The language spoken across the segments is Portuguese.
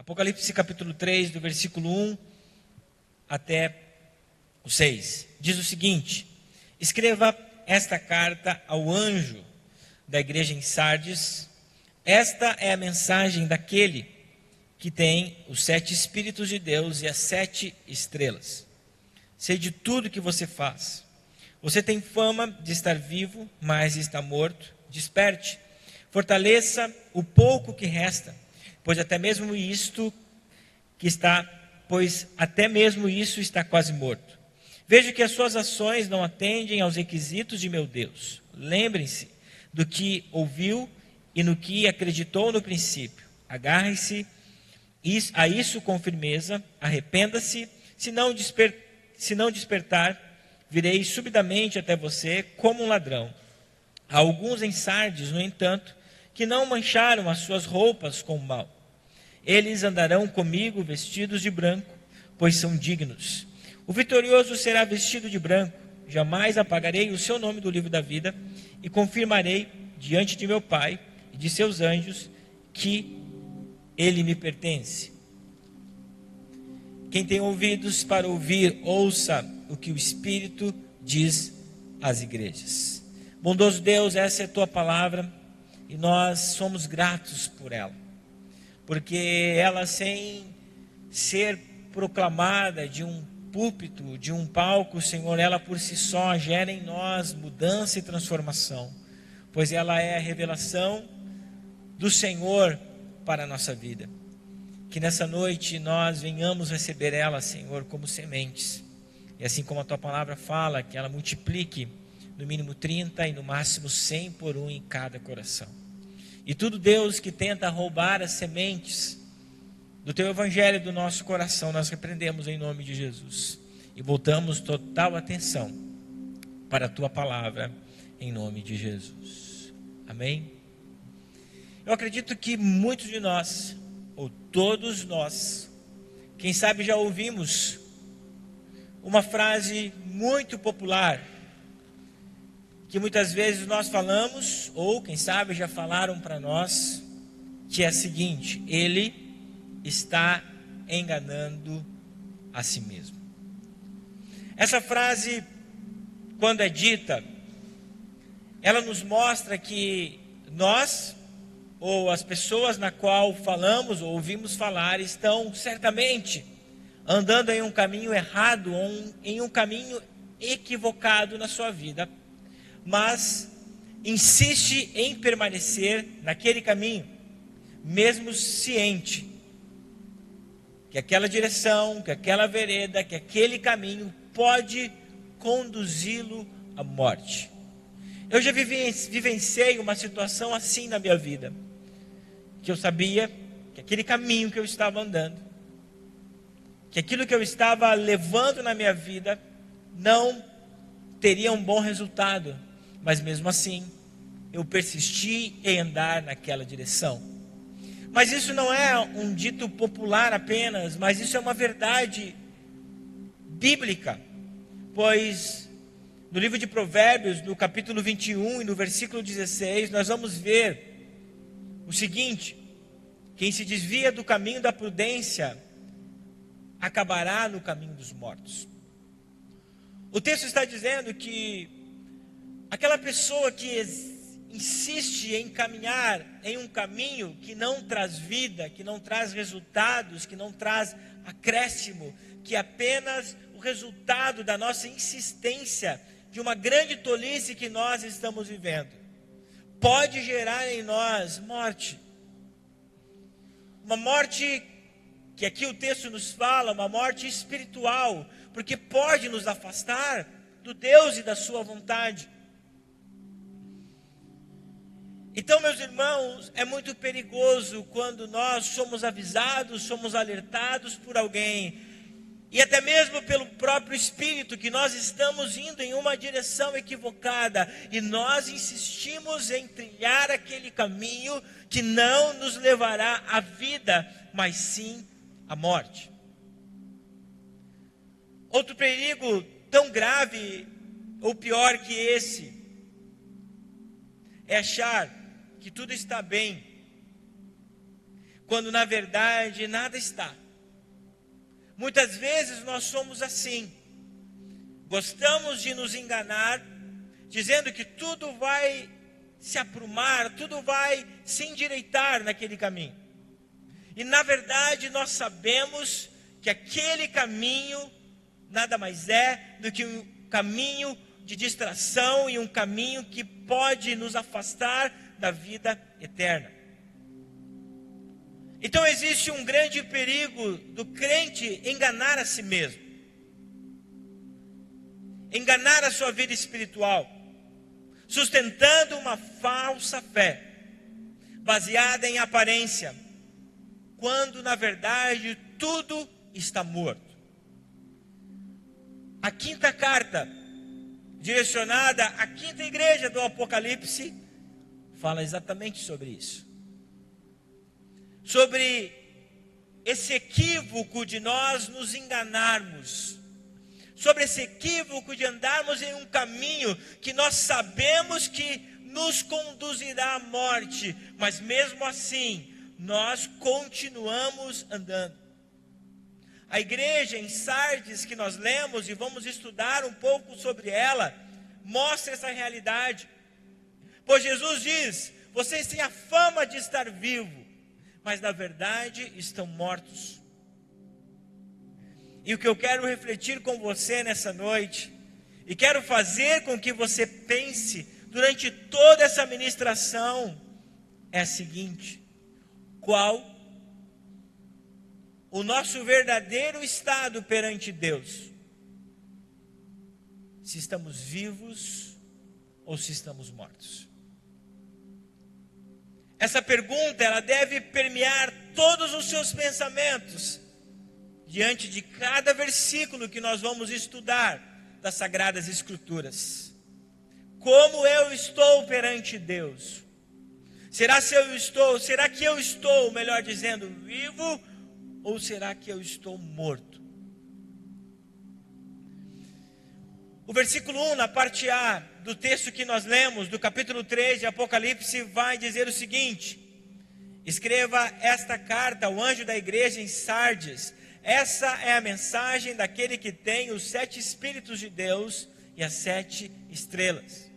Apocalipse capítulo 3, do versículo 1 até o 6. Diz o seguinte: escreva esta carta ao anjo da igreja em Sardes. Esta é a mensagem daquele que tem os 7 Espíritos de Deus e as 7 estrelas. Sei de tudo que você faz. Você tem fama de estar vivo, mas está morto. Desperte, fortaleça o pouco que resta, pois até mesmo isso está quase morto. Veja que as suas ações não atendem aos requisitos de meu Deus. Lembrem-se do que ouviu e no que acreditou no princípio. Agarre-se a isso com firmeza, arrependa-se, se não despertar, virei subitamente até você como um ladrão. Há alguns em Sardes, no entanto, que não mancharam as suas roupas com o mal. Eles andarão comigo vestidos de branco, pois são dignos. O vitorioso será vestido de branco. Jamais apagarei o seu nome do livro da vida e confirmarei diante de meu Pai e de seus anjos que ele me pertence. Quem tem ouvidos para ouvir, ouça o que o Espírito diz às igrejas. Bondoso Deus, essa é a tua palavra e nós somos gratos por ela, porque ela, sem ser proclamada de um púlpito, de um palco, Senhor, ela por si só gera em nós mudança e transformação, pois ela é a revelação do Senhor para a nossa vida. Que nessa noite nós venhamos receber ela, Senhor, como sementes, e assim como a tua palavra fala, que ela multiplique no mínimo 30 e no máximo 100 por um em cada coração. E tudo, Deus, que tenta roubar as sementes do teu evangelho do nosso coração, nós repreendemos em nome de Jesus e voltamos total atenção para a tua palavra em nome de Jesus. Amém? Eu acredito que muitos de nós, ou todos nós, quem sabe já ouvimos uma frase muito popular, que muitas vezes nós falamos, ou quem sabe já falaram para nós, que é a seguinte: ele está enganando a si mesmo. Essa frase, quando é dita, ela nos mostra que nós, ou as pessoas na qual falamos ou ouvimos falar, estão certamente andando em um caminho errado ou em um caminho equivocado na sua vida, mas insiste em permanecer naquele caminho, mesmo ciente que aquela direção, que aquela vereda, que aquele caminho pode conduzi-lo à morte. Eu já vivenciei uma situação assim na minha vida, que eu sabia que aquele caminho que eu estava andando, que aquilo que eu estava levando na minha vida não teria um bom resultado, mas mesmo assim eu persisti em andar naquela direção. Mas isso não é um dito popular apenas, mas isso é uma verdade bíblica, pois no livro de Provérbios, no capítulo 21 e no versículo 16, nós vamos ver o seguinte: quem se desvia do caminho da prudência acabará no caminho dos mortos. O texto está dizendo que aquela pessoa que insiste em caminhar em um caminho que não traz vida, que não traz resultados, que não traz acréscimo, que é apenas o resultado da nossa insistência, de uma grande tolice que nós estamos vivendo, pode gerar em nós morte. Uma morte que aqui o texto nos fala, uma morte espiritual, porque pode nos afastar do Deus e da sua vontade. Então, meus irmãos, é muito perigoso quando nós somos avisados, somos alertados por alguém, e até mesmo pelo próprio Espírito, que nós estamos indo em uma direção equivocada, e nós insistimos em trilhar aquele caminho que não nos levará à vida, mas sim à morte. Outro perigo tão grave, ou pior que esse, é achar que tudo está bem, quando na verdade nada está. Muitas vezes nós somos assim. Gostamos de nos enganar, dizendo que tudo vai se aprumar, tudo vai se endireitar naquele caminho. E na verdade nós sabemos que aquele caminho nada mais é do que um caminho de distração e um caminho que pode nos afastar da vida eterna. Então existe um grande perigo do crente enganar a si mesmo, enganar a sua vida espiritual, sustentando uma falsa fé, baseada em aparência, quando na verdade tudo está morto. A quinta carta, direcionada à quinta igreja do Apocalipse, fala exatamente sobre isso. Sobre esse equívoco de nós nos enganarmos, sobre esse equívoco de andarmos em um caminho que nós sabemos que nos conduzirá à morte, mas mesmo assim, nós continuamos andando. A igreja em Sardes que nós lemos e vamos estudar um pouco sobre ela, mostra essa realidade. Pois Jesus diz: vocês têm a fama de estar vivos, mas na verdade estão mortos. E o que eu quero refletir com você nessa noite, e quero fazer com que você pense durante toda essa ministração, é a seguinte: qual o nosso verdadeiro estado perante Deus? Se estamos vivos ou se estamos mortos? Essa pergunta, ela deve permear todos os seus pensamentos diante de cada versículo que nós vamos estudar das Sagradas Escrituras. Como eu estou perante Deus? Será que eu estou, melhor dizendo, vivo, ou será que eu estou morto? O versículo 1, na parte A do texto que nós lemos, do capítulo 3 de Apocalipse, vai dizer o seguinte: escreva esta carta ao anjo da igreja em Sardes. Essa é a mensagem daquele que tem os 7 Espíritos de Deus e as 7 estrelas.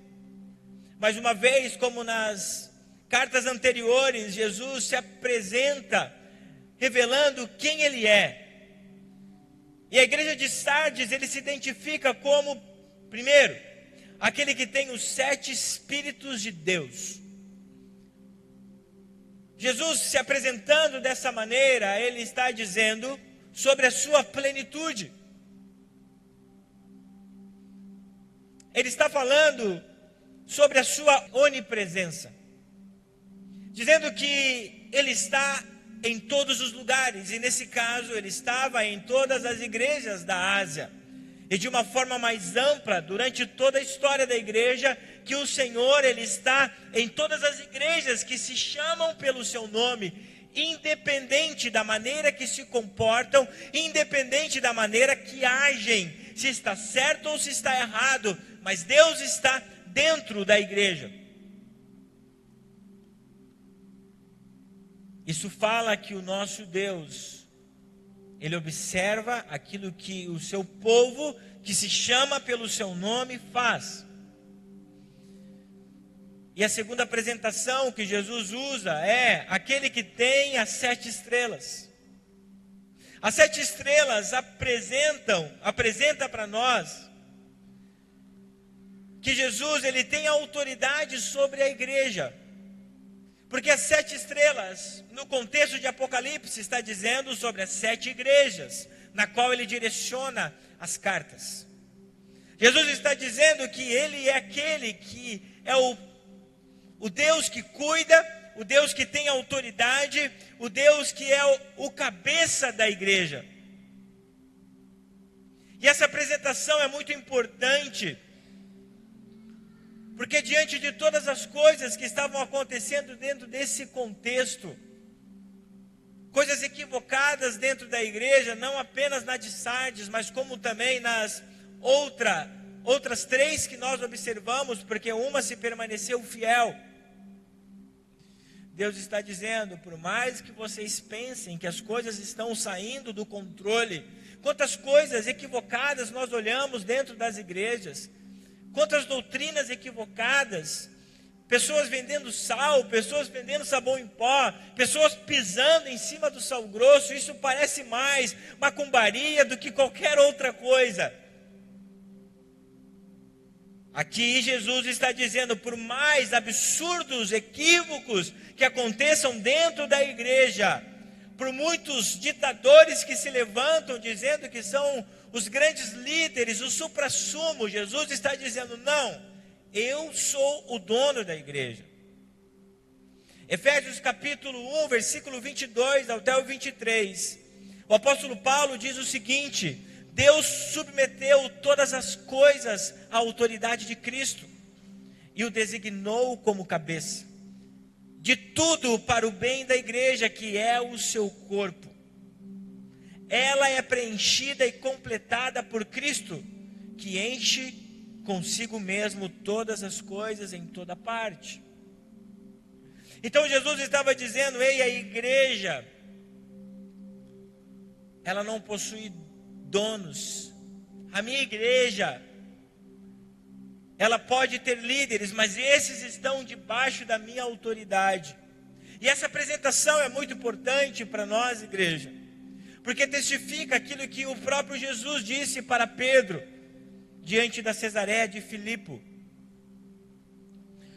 Mais uma vez, como nas cartas anteriores, Jesus se apresenta revelando quem ele é. E a igreja de Sardes, ele se identifica como, primeiro, aquele que tem os 7 Espíritos de Deus. Jesus se apresentando dessa maneira, ele está dizendo sobre a sua plenitude. Ele está falando sobre a sua onipresença, dizendo que ele está em todos os lugares, e nesse caso ele estava em todas as igrejas da Ásia, e de uma forma mais ampla, durante toda a história da igreja, que o Senhor, ele está em todas as igrejas que se chamam pelo seu nome, independente da maneira que se comportam, independente da maneira que agem, se está certo ou se está errado, mas Deus está dentro da igreja. Isso fala que o nosso Deus, ele observa aquilo que o seu povo, que se chama pelo seu nome, faz. E a segunda apresentação que Jesus usa é aquele que tem as 7 estrelas. As 7 estrelas apresenta para nós que Jesus, ele tem autoridade sobre a igreja. Porque as 7 estrelas, no contexto de Apocalipse, está dizendo sobre as 7 igrejas, na qual ele direciona as cartas. Jesus está dizendo que ele é aquele que é o Deus que cuida, o Deus que tem autoridade, o Deus que é o cabeça da igreja. E essa apresentação é muito importante, porque diante de todas as coisas que estavam acontecendo dentro desse contexto, coisas equivocadas dentro da igreja, não apenas na de Sardes, mas como também nas outras 3 que nós observamos, porque uma se permaneceu fiel. Deus está dizendo, por mais que vocês pensem que as coisas estão saindo do controle, quantas coisas equivocadas nós olhamos dentro das igrejas, quantas doutrinas equivocadas, pessoas vendendo sal, pessoas vendendo sabão em pó, pessoas pisando em cima do sal grosso. Isso parece mais macumbaria do que qualquer outra coisa. Aqui Jesus está dizendo, por mais absurdos, equívocos que aconteçam dentro da igreja, por muitos ditadores que se levantam dizendo que são os grandes líderes, o suprassumo, Jesus está dizendo, não, eu sou o dono da igreja. Efésios capítulo 1, versículo 22 até o 23, o apóstolo Paulo diz o seguinte: Deus submeteu todas as coisas à autoridade de Cristo e o designou como cabeça de tudo para o bem da igreja, que é o seu corpo. Ela é preenchida e completada por Cristo, que enche consigo mesmo todas as coisas em toda parte. Então Jesus estava dizendo, ei, a igreja, ela não possui donos. A minha igreja, ela pode ter líderes, mas esses estão debaixo da minha autoridade. E essa apresentação é muito importante para nós, igreja, porque testifica aquilo que o próprio Jesus disse para Pedro, diante da Cesareia de Filipe.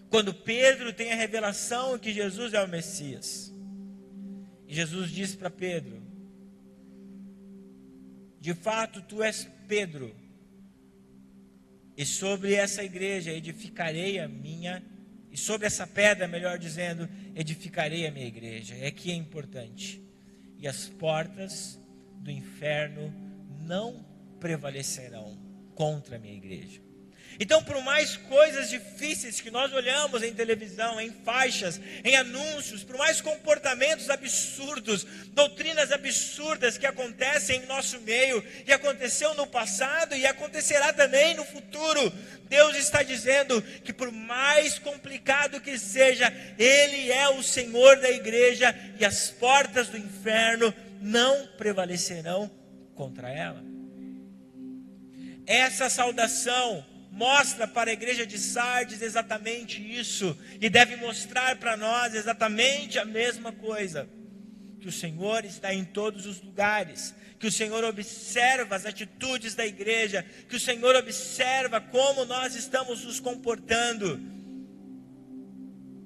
Quando Pedro tem a revelação que Jesus é o Messias. E Jesus disse para Pedro, de fato tu és Pedro, e sobre essa igreja edificarei a minha, e sobre essa pedra, melhor dizendo, edificarei a minha igreja. É que é importante. E as portas do inferno não prevalecerão contra a minha igreja. Então, por mais coisas difíceis que nós olhamos em televisão, em faixas, em anúncios, por mais comportamentos absurdos, doutrinas absurdas que acontecem em nosso meio, e aconteceu no passado e acontecerá também no futuro, Deus está dizendo que por mais complicado que seja, Ele é o Senhor da igreja e as portas do inferno não prevalecerão contra ela. Essa saudação mostra para a igreja de Sardes exatamente isso, e deve mostrar para nós exatamente a mesma coisa, que o Senhor está em todos os lugares, que o Senhor observa as atitudes da igreja, que o Senhor observa como nós estamos nos comportando,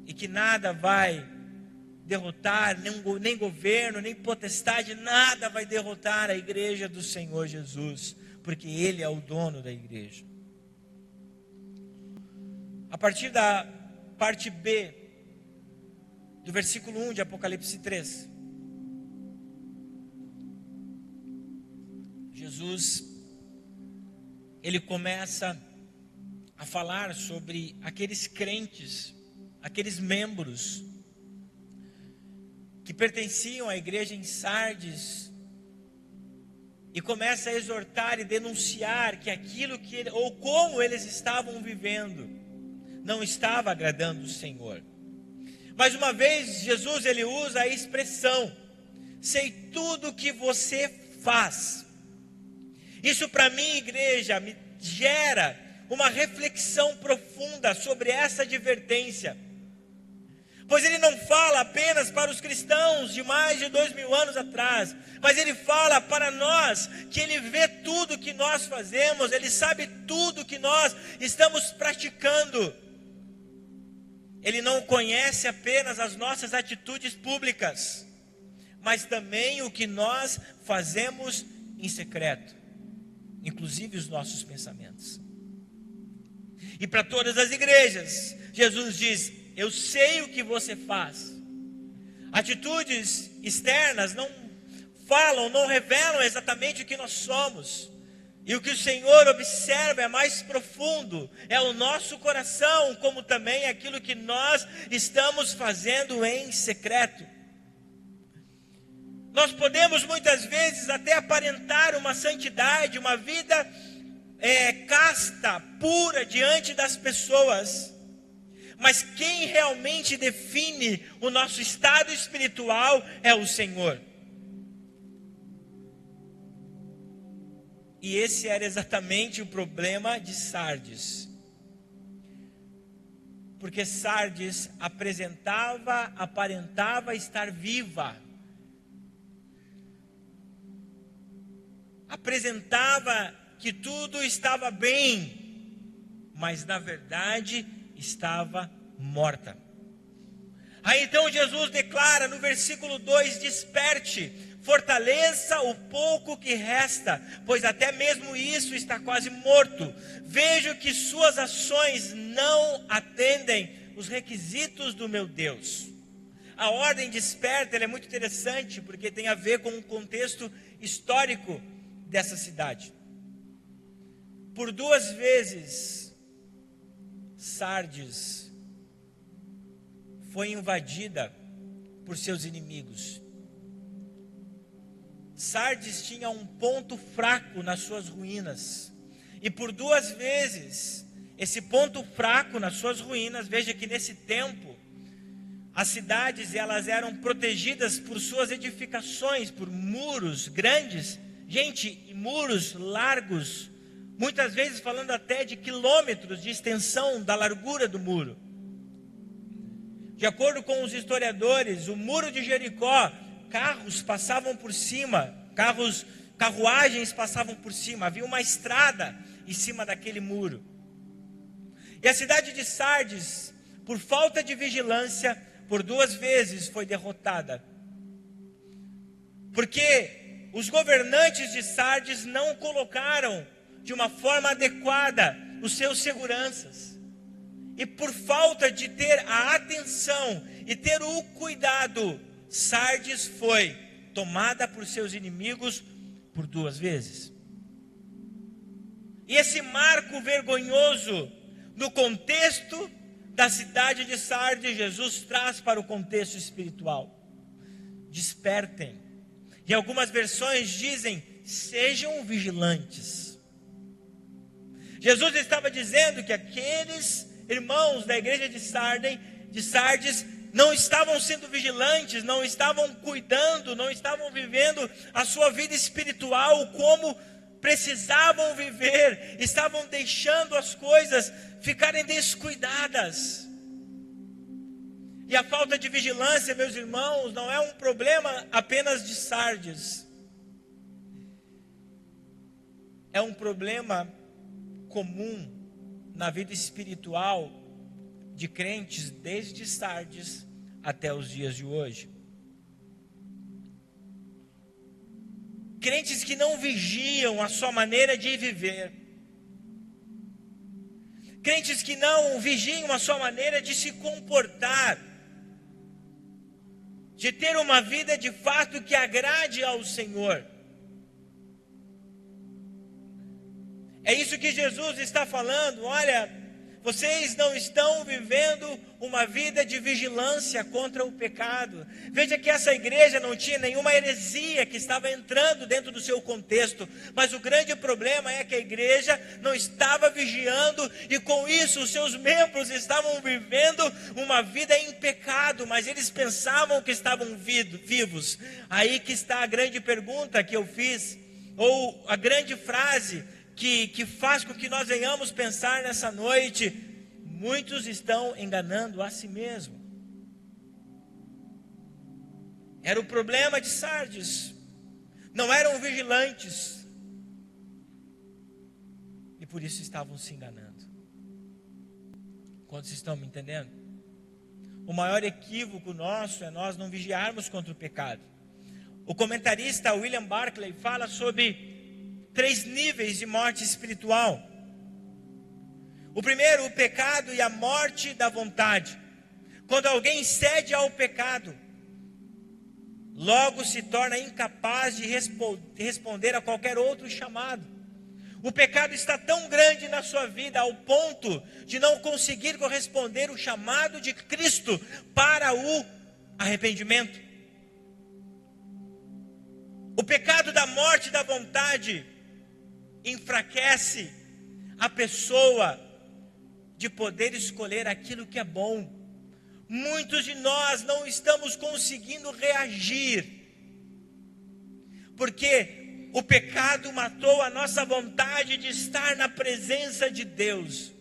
e que nada vai derrotar, nem governo, nem potestade, nada vai derrotar a igreja do Senhor Jesus, porque Ele é o dono da igreja. A partir da parte B, do versículo 1 de Apocalipse 3, Jesus, ele começa a falar sobre aqueles crentes, aqueles membros que pertenciam à igreja em Sardes, e começa a exortar e denunciar que aquilo que ou como eles estavam vivendo não estava agradando o Senhor. Mais uma vez, Jesus ele usa a expressão, sei tudo que você faz. Isso para mim, igreja, me gera uma reflexão profunda sobre essa advertência. Pois ele não fala apenas para os cristãos de mais de 2000 anos atrás, mas ele fala para nós, que ele vê tudo que nós fazemos, ele sabe tudo que nós estamos praticando. Ele não conhece apenas as nossas atitudes públicas, mas também o que nós fazemos em secreto, inclusive os nossos pensamentos. E para todas as igrejas, Jesus diz, eu sei o que você faz. Atitudes externas não falam, não revelam exatamente o que nós somos. E o que o Senhor observa é mais profundo, é o nosso coração, como também aquilo que nós estamos fazendo em secreto. Nós podemos muitas vezes até aparentar uma santidade, uma vida casta, pura diante das pessoas, Mas quem realmente define o nosso estado espiritual é o Senhor. E esse era exatamente o problema de Sardes. Porque Sardes aparentava estar viva. Apresentava que tudo estava bem, mas na verdade estava morta. Aí então Jesus declara no versículo 2: desperte, fortaleça o pouco que resta, pois até mesmo isso está quase morto. Vejo que suas ações não atendem os requisitos do meu Deus. A ordem desperta, ela é muito interessante, porque tem a ver com o contexto histórico dessa cidade. Por 2 vezes, Sardes foi invadida por seus inimigos. Sardes tinha um ponto fraco nas suas ruínas. E por 2 vezes, esse ponto fraco nas suas ruínas, veja que nesse tempo, as cidades elas eram protegidas por suas edificações, por muros grandes, gente, muros largos, muitas vezes falando até de quilômetros de extensão da largura do muro. De acordo com os historiadores, o muro de Jericó, carros passavam por cima, carruagens passavam por cima, havia uma estrada em cima daquele muro. E a cidade de Sardes, por falta de vigilância, por 2 vezes foi derrotada. Porque os governantes de Sardes não colocaram de uma forma adequada os seus seguranças. E por falta de ter a atenção e ter o cuidado, Sardes foi tomada por seus inimigos por 2 vezes. E esse marco vergonhoso no contexto da cidade de Sardes, Jesus traz para o contexto espiritual. Despertem. E algumas versões dizem: sejam vigilantes. Jesus estava dizendo que aqueles irmãos da igreja de Sardes não estavam sendo vigilantes, não estavam cuidando, não estavam vivendo a sua vida espiritual como precisavam viver, estavam deixando as coisas ficarem descuidadas. E a falta de vigilância, meus irmãos, não é um problema apenas de Sardes. É um problema comum na vida espiritual de crentes desde Sardes até os dias de hoje. Crentes que não vigiam a sua maneira de viver. Crentes que não vigiam a sua maneira de se comportar. De ter uma vida de fato que agrade ao Senhor. É isso que Jesus está falando. Olha, vocês não estão vivendo uma vida de vigilância contra o pecado. Veja que essa igreja não tinha nenhuma heresia que estava entrando dentro do seu contexto. Mas o grande problema é que a igreja não estava vigiando. E com isso os seus membros estavam vivendo uma vida em pecado. Mas eles pensavam que estavam vivos. Aí que está a grande pergunta que eu fiz. Ou a grande frase que faz com que nós venhamos pensar nessa noite: muitos estão enganando a si mesmo. Era o problema de Sardes. Não eram vigilantes. E por isso estavam se enganando. Quantos estão me entendendo? O maior equívoco nosso é nós não vigiarmos contra o pecado. O comentarista William Barclay fala sobre 3 níveis de morte espiritual. O primeiro, o pecado e a morte da vontade. Quando alguém cede ao pecado, logo se torna incapaz de responder a qualquer outro chamado. O pecado está tão grande na sua vida ao ponto de não conseguir corresponder o chamado de Cristo para o arrependimento. O pecado da morte da vontade enfraquece a pessoa de poder escolher aquilo que é bom. Muitos de nós não estamos conseguindo reagir, porque o pecado matou a nossa vontade de estar na presença de Deus.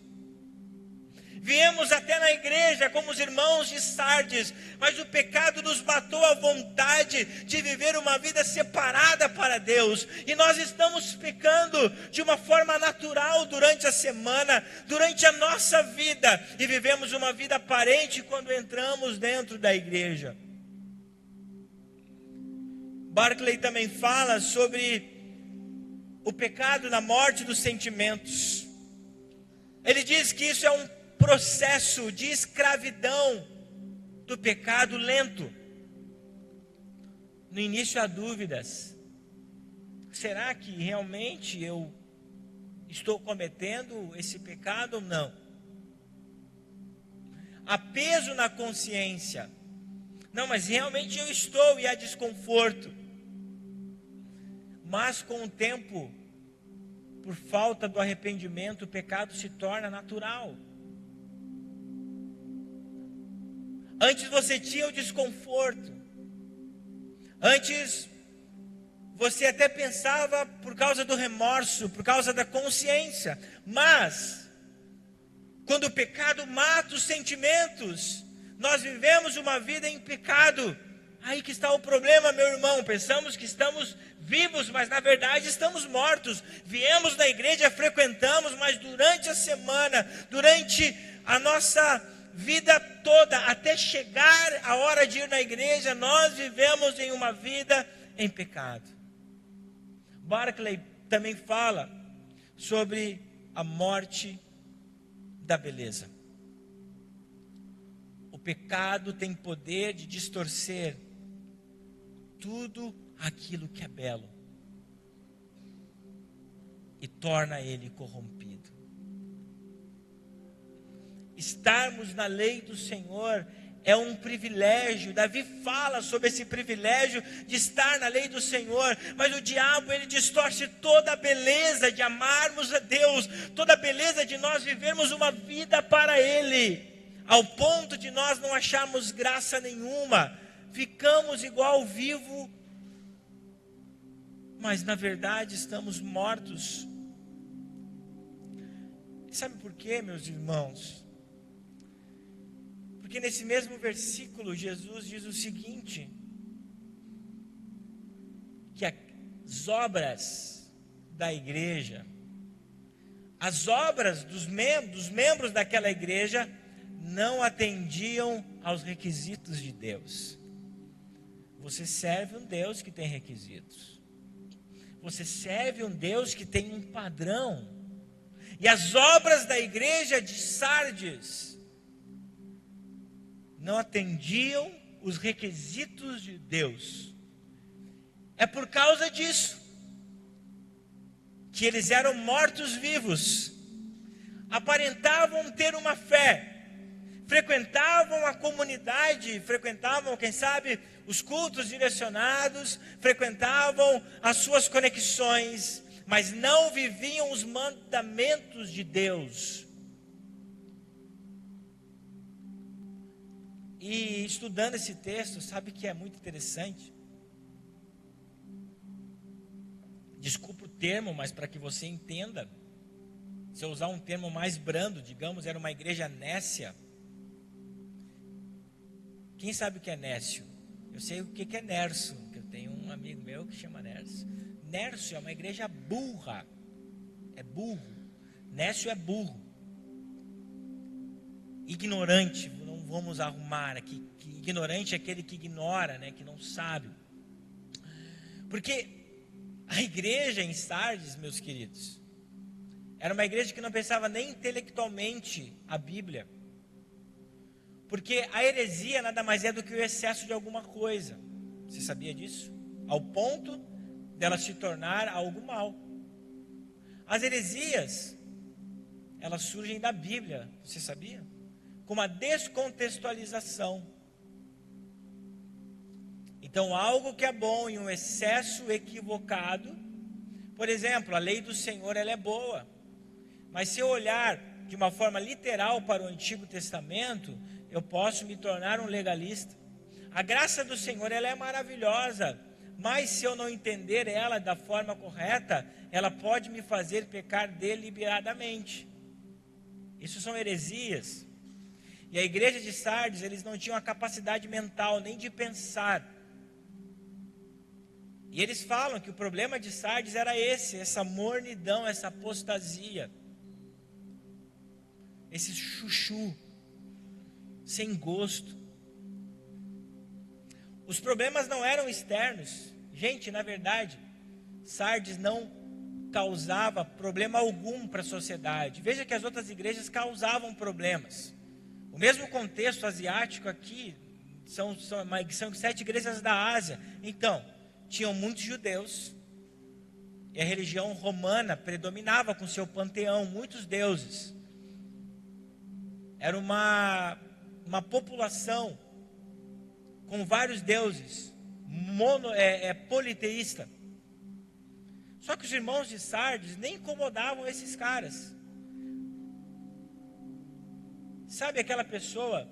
Viemos até na igreja como os irmãos de Sardes, mas o pecado nos matou a vontade de viver uma vida separada para Deus. E nós estamos pecando de uma forma natural durante a semana, durante a nossa vida. E vivemos uma vida aparente quando entramos dentro da igreja. Barclay também fala sobre o pecado na morte dos sentimentos. Ele diz que isso é um processo de escravidão do pecado lento. No início há dúvidas. Será que realmente eu estou cometendo esse pecado ou não? Há peso na consciência. Não, mas realmente eu estou, e há desconforto. Mas com o tempo, por falta do arrependimento, o pecado se torna natural. Antes você tinha o desconforto. Antes você até pensava por causa do remorso, por causa da consciência. Mas quando o pecado mata os sentimentos, nós vivemos uma vida em pecado. Aí que está o problema, meu irmão. Pensamos que estamos vivos, mas na verdade estamos mortos. Viemos na igreja, frequentamos, mas durante a semana, durante a nossa vida toda, até chegar a hora de ir na igreja, nós vivemos em uma vida em pecado. Barclay também fala sobre a morte da beleza. O pecado tem poder de distorcer tudo aquilo que é belo e torna ele corrompido. Estarmos na lei do Senhor é um privilégio. Davi fala sobre esse privilégio de estar na lei do Senhor, mas o diabo, ele distorce toda a beleza de amarmos a Deus, toda a beleza de nós vivermos uma vida para Ele, ao ponto de nós não acharmos graça nenhuma, ficamos igual vivo, mas na verdade estamos mortos. Sabe por quê, meus irmãos? Porque nesse mesmo versículo, Jesus diz o seguinte, que as obras da igreja, as obras dos membros daquela igreja, não atendiam aos requisitos de Deus. Você serve um Deus que tem requisitos. Você serve um Deus que tem um padrão. E as obras da igreja de Sardes não atendiam os requisitos de Deus. É por causa disso que eles eram mortos-vivos, aparentavam ter uma fé, frequentavam a comunidade, frequentavam, quem sabe, os cultos direcionados, frequentavam as suas conexões, mas não viviam os mandamentos de Deus. E estudando esse texto, sabe que é muito interessante? Desculpa o termo, mas para que você entenda, se eu usar um termo mais brando, digamos, era uma igreja nécia. Quem sabe o que é nécio? Eu sei o que é Nércio, que eu tenho um amigo meu que chama Nércio. Nércio é uma igreja burra, é burro. Nécio é burro, ignorante. Não vamos arrumar aqui, que ignorante é aquele que ignora, né, que não sabe. Porque a igreja em Sardes, meus queridos, era uma igreja que não pensava nem intelectualmente a Bíblia. Porque a heresia nada mais é do que o excesso de alguma coisa. Você sabia disso? Ao ponto dela se tornar algo mal. As heresias, elas surgem da Bíblia, você sabia? Com uma descontextualização. Então, algo que é bom em um excesso equivocado, por exemplo, a lei do Senhor, ela é boa. Mas se eu olhar de uma forma literal para o Antigo Testamento, eu posso me tornar um legalista. A graça do Senhor, ela é maravilhosa, mas se eu não entender ela da forma correta, ela pode me fazer pecar deliberadamente. Isso são heresias. E a igreja de Sardes, eles não tinham a capacidade mental nem de pensar. E eles falam que o problema de Sardes era essa mornidão, essa apostasia, esse chuchu, sem gosto. Os problemas não eram externos. Gente, na verdade, Sardes não causava problema algum para a sociedade. Veja que as outras igrejas causavam problemas. O mesmo contexto asiático aqui, são 7 igrejas da Ásia. Então, tinham muitos judeus, e a religião romana predominava com seu panteão, muitos deuses. Era uma população com vários deuses, politeísta. Só que os irmãos de Sardes nem incomodavam esses caras. Sabe aquela pessoa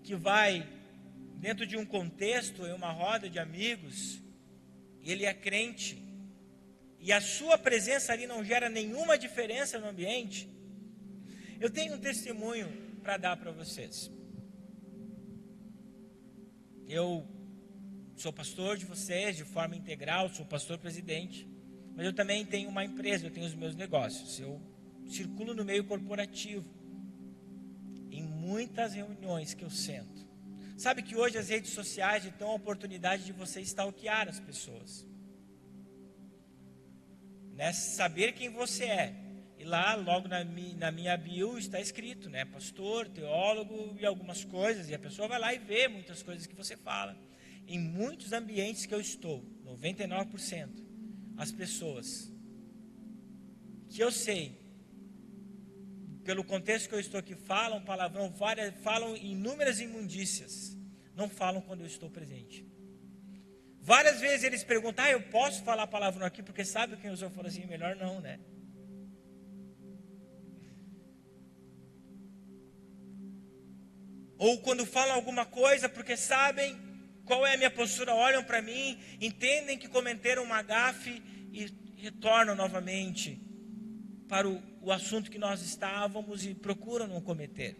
que vai dentro de um contexto, em uma roda de amigos, ele é crente, e a sua presença ali não gera nenhuma diferença no ambiente? Eu tenho um testemunho para dar para vocês. Eu sou pastor de vocês de forma integral, sou pastor presidente, mas eu também tenho uma empresa, eu tenho os meus negócios, eu circulo no meio corporativo, em muitas reuniões que eu sento. Sabe que hoje as redes sociais dão a oportunidade de você stalkear as pessoas, né? Saber quem você é. E lá, logo na minha bio está escrito, né? Pastor, teólogo e algumas coisas. E a pessoa vai lá e vê muitas coisas que você fala. Em muitos ambientes que eu estou, 99%, as pessoas que eu sei, pelo contexto que eu estou aqui, falam palavrão, falam inúmeras imundícias, não falam quando eu estou presente. Várias vezes eles perguntam, eu posso falar palavrão aqui, porque sabe quem eu sou? Eu falo assim, melhor não, né? Ou quando falam alguma coisa, porque sabem qual é a minha postura, olham para mim, entendem que cometeram uma gafe e retornam novamente para o assunto que nós estávamos e procuram não cometer.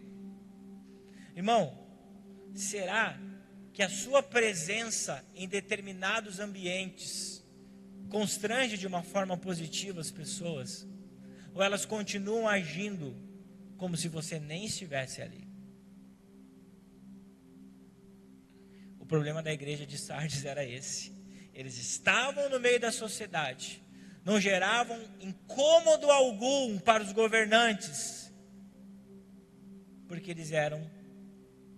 Irmão, será que a sua presença em determinados ambientes constrange de uma forma positiva as pessoas? Ou elas continuam agindo como se você nem estivesse ali? O problema da igreja de Sardes era esse. Eles estavam no meio da sociedade, não geravam incômodo algum para os governantes, porque eles eram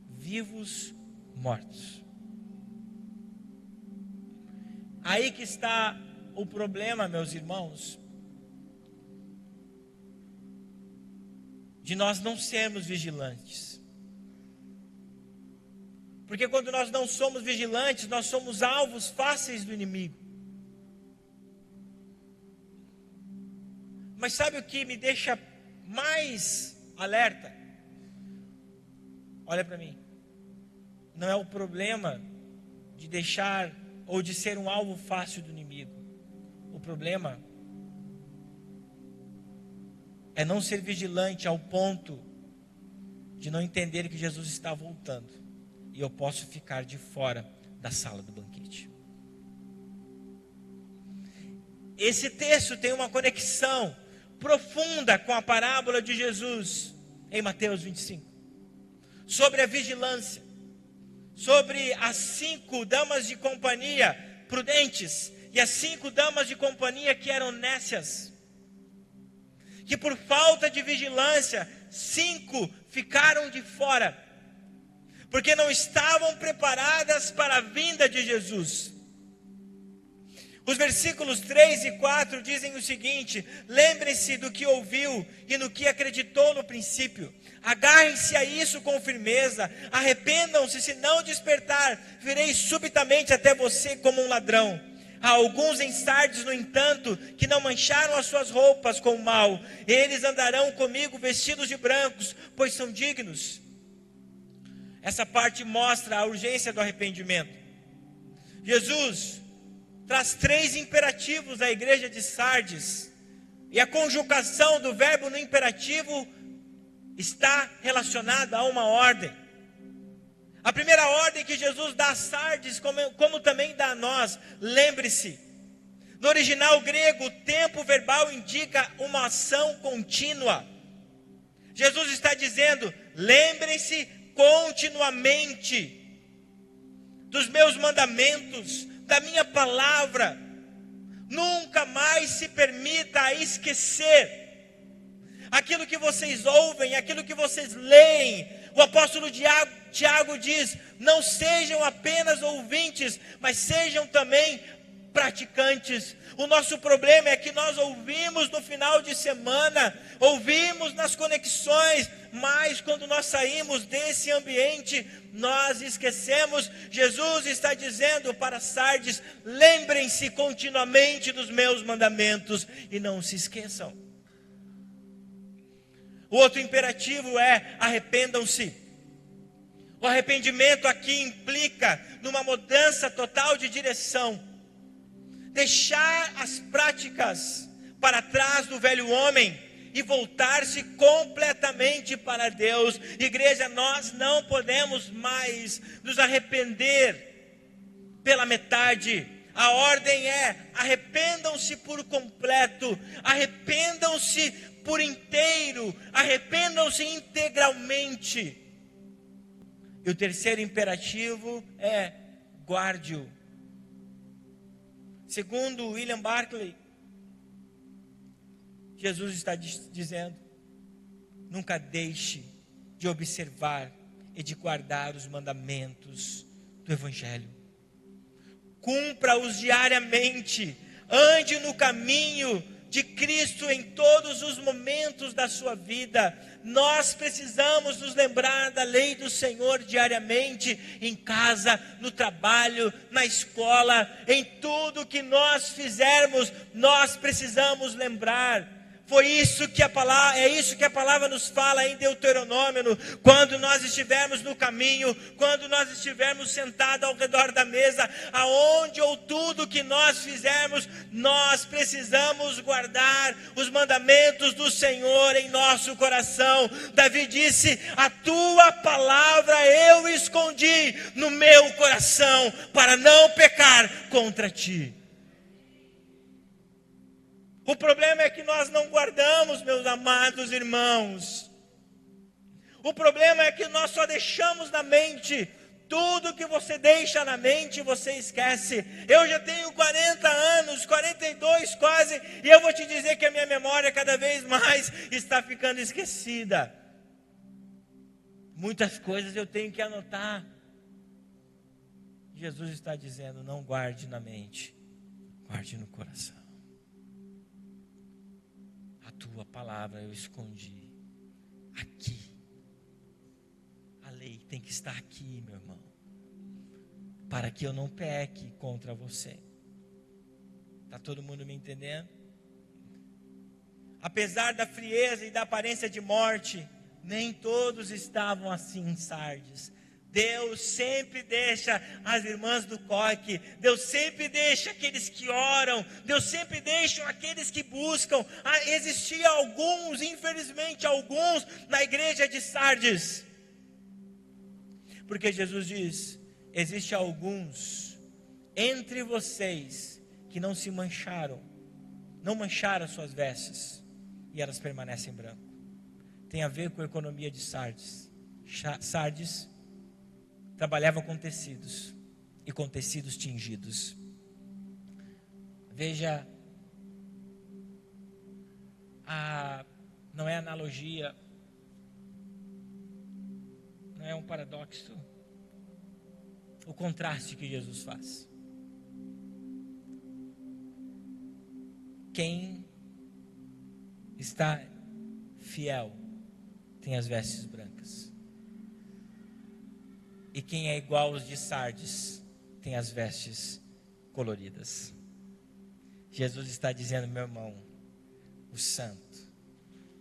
vivos mortos. Aí que está o problema, meus irmãos, de nós não sermos vigilantes. Porque quando nós não somos vigilantes, nós somos alvos fáceis do inimigo. Mas sabe o que me deixa mais alerta? Olha para mim. Não é o problema de deixar ou de ser um alvo fácil do inimigo. O problema é não ser vigilante ao ponto de não entender que Jesus está voltando e eu posso ficar de fora da sala do banquete. Esse texto tem uma conexão profunda com a parábola de Jesus em Mateus 25, sobre a vigilância, sobre as 5 damas de companhia prudentes e as 5 damas de companhia que eram nécias, que por falta de vigilância 5 ficaram de fora, porque não estavam preparadas para a vinda de Jesus. Os versículos 3 e 4 dizem o seguinte: lembrem-se do que ouviu e no que acreditou no princípio. Agarrem-se a isso com firmeza. Arrependam-se, se não despertar, virei subitamente até você como um ladrão. Há alguns em Sardes, no entanto, que não mancharam as suas roupas com o mal. Eles andarão comigo vestidos de brancos, pois são dignos. Essa parte mostra a urgência do arrependimento. Jesus traz 3 imperativos à igreja de Sardes. E a conjugação do verbo no imperativo está relacionada a uma ordem. A primeira ordem que Jesus dá a Sardes, como também dá a nós, lembre-se. No original grego, o tempo verbal indica uma ação contínua. Jesus está dizendo: lembrem-se continuamente dos meus mandamentos, da minha palavra. Nunca mais se permita esquecer aquilo que vocês ouvem, aquilo que vocês leem. O apóstolo Tiago diz: não sejam apenas ouvintes, mas sejam também praticantes. O nosso problema é que nós ouvimos no final de semana, ouvimos nas conexões, mas quando nós saímos desse ambiente, nós esquecemos. Jesus está dizendo para Sardes: lembrem-se continuamente dos meus mandamentos e não se esqueçam. O outro imperativo é: arrependam-se. O arrependimento aqui implica numa mudança total de direção. Deixar as práticas para trás do velho homem e voltar-se completamente para Deus. Igreja, nós não podemos mais nos arrepender pela metade. A ordem é: arrependam-se por completo, arrependam-se por inteiro, arrependam-se integralmente. E o terceiro imperativo é: guarde-o. Segundo William Barclay, Jesus está dizendo: nunca deixe de observar e de guardar os mandamentos do Evangelho. Cumpra-os diariamente. Ande no caminho de Cristo em todos os momentos da sua vida. Nós precisamos nos lembrar da lei do Senhor diariamente, em casa, no trabalho, na escola, em tudo que nós fizermos, nós precisamos lembrar. É isso que a palavra nos fala em Deuteronômio. Quando nós estivermos no caminho, quando nós estivermos sentados ao redor da mesa, aonde ou tudo que nós fizermos, nós precisamos guardar os mandamentos do Senhor em nosso coração. Davi disse: a tua palavra eu escondi no meu coração, para não pecar contra ti. O problema é que nós não guardamos, meus amados irmãos. O problema é que nós só deixamos na mente. Tudo que você deixa na mente, você esquece. Eu já tenho 40 anos, 42 quase, e eu vou te dizer que a minha memória cada vez mais está ficando esquecida. Muitas coisas eu tenho que anotar. Jesus está dizendo: não guarde na mente, guarde no coração. Tua palavra eu escondi aqui. A lei tem que estar aqui, meu irmão, para que eu não peque contra você. Está todo mundo me entendendo? Apesar da frieza e da aparência de morte, nem todos estavam assim em Sardes. Deus sempre deixa as irmãs do coque, Deus sempre deixa aqueles que oram, Deus sempre deixa aqueles que buscam. Existia alguns, infelizmente alguns, na igreja de Sardes. Porque Jesus diz: existe alguns entre vocês que não se mancharam, não mancharam as suas vestes, e elas permanecem branco. Tem a ver com a economia de Sardes. Sardes trabalhava com tecidos, e com tecidos tingidos. Veja, não é analogia, não é um paradoxo, o contraste que Jesus faz. Quem está fiel tem as vestes brancas. E quem é igual aos de Sardes tem as vestes coloridas. Jesus está dizendo, meu irmão, o santo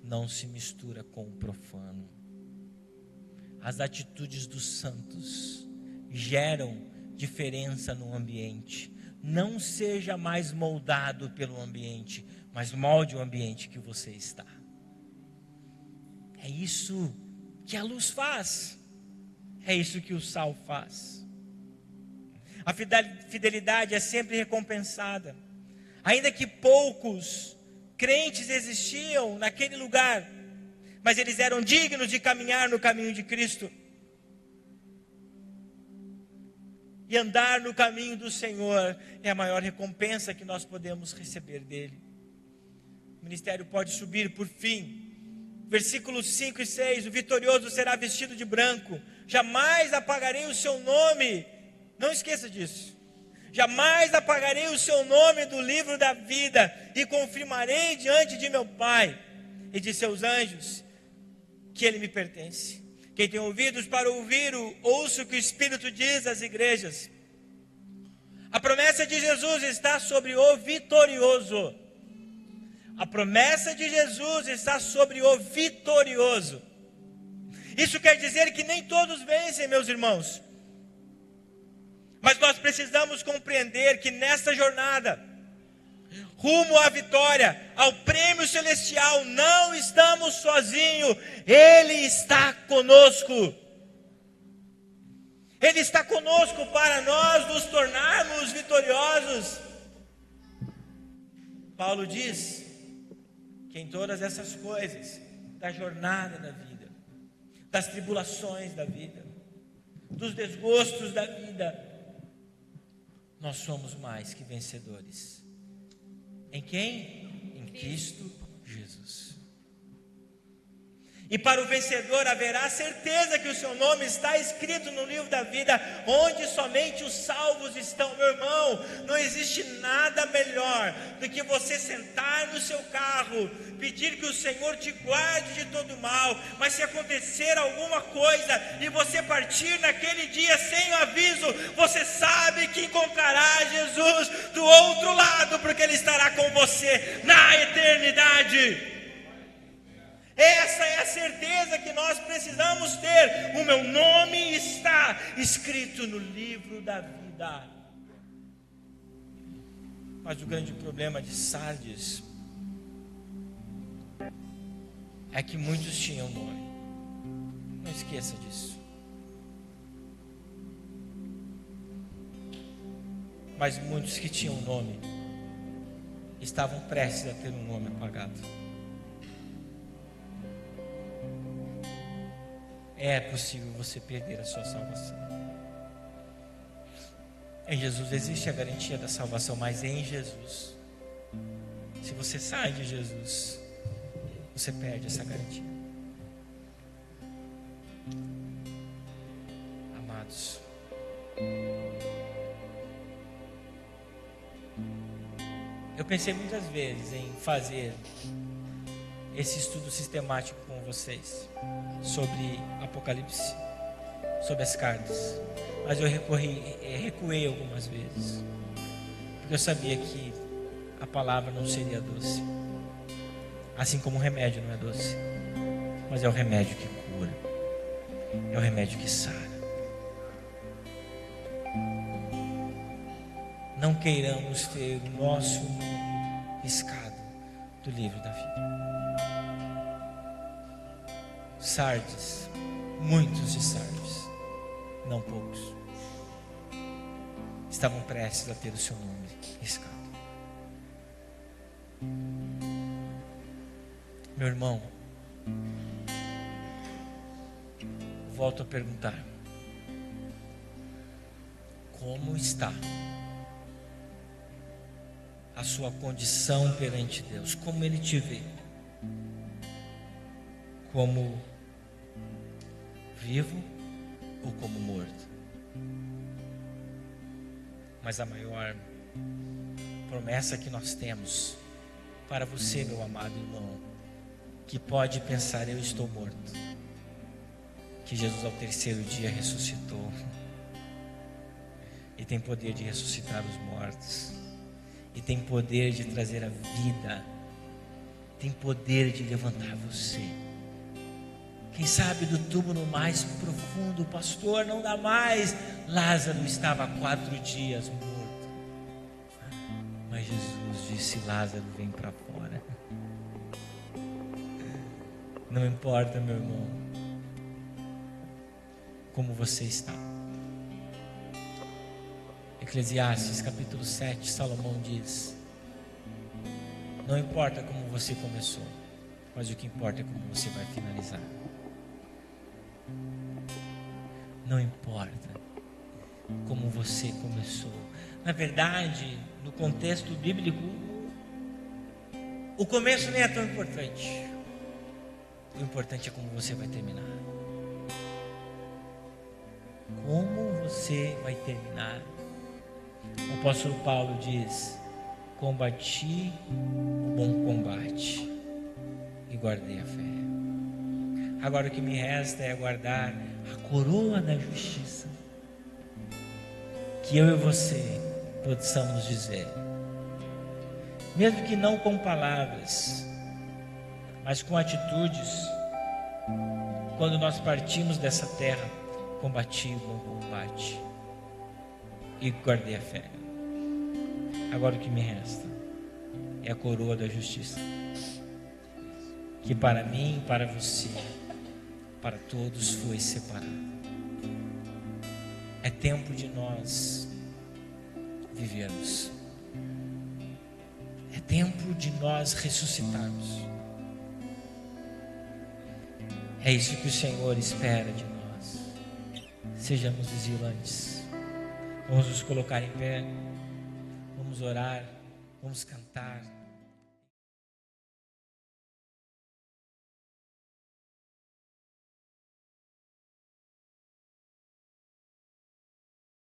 não se mistura com o profano. As atitudes dos santos geram diferença no ambiente. Não seja mais moldado pelo ambiente, mas molde o ambiente que você está. É isso que a luz faz. É isso que o sal faz. A fidelidade é sempre recompensada. Ainda que poucos crentes existiam naquele lugar, mas eles eram dignos de caminhar no caminho de Cristo. E andar no caminho do Senhor é a maior recompensa que nós podemos receber dele. O ministério pode subir por fim. Versículos 5 e 6, o vitorioso será vestido de branco. Jamais apagarei o seu nome. Não esqueça disso. Jamais apagarei o seu nome do livro da vida e confirmarei diante de meu Pai e de seus anjos que ele me pertence. Quem tem ouvidos para ouvir, ouça o que o Espírito diz às igrejas. A promessa de Jesus está sobre o vitorioso. A promessa de Jesus está sobre o vitorioso. Isso quer dizer que nem todos vencem, meus irmãos. Mas nós precisamos compreender que nesta jornada, rumo à vitória, ao prêmio celestial, não estamos sozinhos. Ele está conosco. Ele está conosco para nós nos tornarmos vitoriosos. Paulo diz que em todas essas coisas, da jornada da vida, das tribulações da vida, dos desgostos da vida, nós somos mais que vencedores. Em quem? Em Cristo Jesus. E para o vencedor haverá certeza que o seu nome está escrito no livro da vida, onde somente os salvos estão. Meu irmão, não existe nada melhor do que você sentar no seu carro, pedir que o Senhor te guarde de todo mal, mas se acontecer alguma coisa e você partir naquele dia sem aviso, você sabe que encontrará Jesus do outro lado, porque Ele estará com você na eternidade. Essa é a certeza que nós precisamos ter. O meu nome está escrito no livro da vida. Mas o grande problema de Sardes é que muitos tinham nome. Não esqueça disso. Mas muitos que tinham nome estavam prestes a ter um nome apagado. É possível você perder a sua salvação. Em Jesus existe a garantia da salvação, mas em Jesus, se você sai de Jesus, você perde essa garantia. Amados, eu pensei muitas vezes em fazer esse estudo sistemático com vocês sobre Apocalipse, sobre as cartas, mas eu recuei algumas vezes, porque eu sabia que a palavra não seria doce, assim como o remédio não é doce, mas é o remédio que cura, é o remédio que sara. Não queiramos ter o nosso riscado do livro da vida. Sardes, muitos de Sardes, não poucos, estavam prestes a ter o seu nome riscado. Meu irmão, volto a perguntar: como está a sua condição perante Deus? Como Ele te vê? Como vivo ou como morto? Mas a maior promessa que nós temos para você, meu amado irmão, que pode pensar: eu estou morto, que Jesus ao terceiro dia ressuscitou e tem poder de ressuscitar os mortos. e tem poder de trazer a vida, tem poder de levantar você. Quem sabe do túmulo mais profundo, pastor, não dá mais. Lázaro estava há 4 dias morto, mas Jesus disse: Lázaro, vem para fora. Não importa, meu irmão, como você está. Eclesiastes capítulo 7, Salomão diz: não importa como você começou, mas o que importa é como você vai finalizar. Não importa como você começou. Na verdade, no contexto bíblico, o começo nem é tão importante. O importante é como você vai terminar. Como você vai terminar? O apóstolo Paulo diz: combati o bom combate e guardei a fé. Agora o que me resta é aguardar a coroa da justiça, que eu e você possamos dizer, mesmo que não com palavras, mas com atitudes, quando nós partimos dessa terra: combati o bom combate e guardei a fé. Agora o que me resta é a coroa da justiça, que para mim, para você, para todos foi separada. É tempo de nós vivermos. É tempo de nós ressuscitarmos. É isso que o Senhor espera de nós. Sejamos vigilantes. Vamos nos colocar em pé. Vamos orar. Vamos cantar.